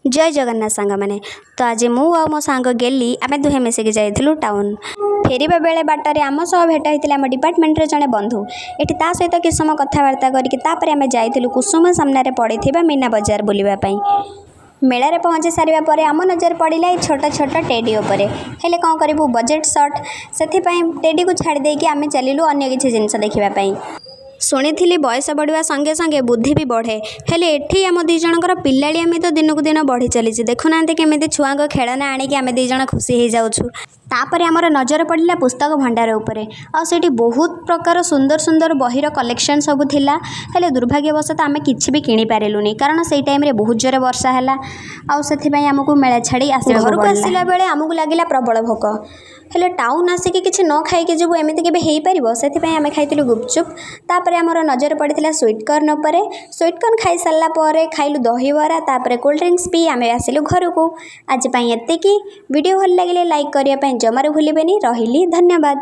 जय जगन्नाथ सांग मैंने तो आज मु मो सांग गेली आम दुहे मिसिकी जाइलु टाउन फेरवा बेले बाटर आम सह भेट होता आम डिपार्टमेंट जड़े बंधु ये सहित कि समय कथबार्ता करके आम जाइलु कुसुम सामने पड़ा मीना बजार बुलवाई मेलार पहुँची सारा पर आम नजर पड़ा छोट छोट टेडी उपर हेले कौन करूँ बजेट सर्ट से टेडी को छाड़ी आम चलू अगर किसी जिनस देखापी शुणी बयस बढ़ा संगे संगे बुद्धि भी बढ़े हेले एठी आम दी जनकर पिलाड़ियामी तो दिन को दिन बढ़ी चली देखुना केमी छुआ खेलना आणिक आम दी जन खुशी हो जाऊँ तापर आमर नजर पड़ा पुस्तक भंडार उपरे आठी बहुत प्रकार सुंदर सुंदर बहीर कलेक्शन सब थिला हेले दुर्भाग्यवशत आम कि भी किनी पारिलुनी कारण से टाइम रे बहुत जोर वर्षा है आमको मेला छाड़ी आस घर को आसला बेले आमको लगे प्रबल भोक हेले टाउन आसिक किसी न खाई जब एमती के पार से आम खाई गुपचुप तापर आमर नजर पड़ा स्वीटकर्न उपर स्वीटकर्न खाई सारापर खाइलु दहीबरा तापर कोल्ड ड्रिंक्स पी आम आसिलु घर को आज एतिकी वीडियो भल लगे लाइक करने जमार भूलें रही धन्यवाद।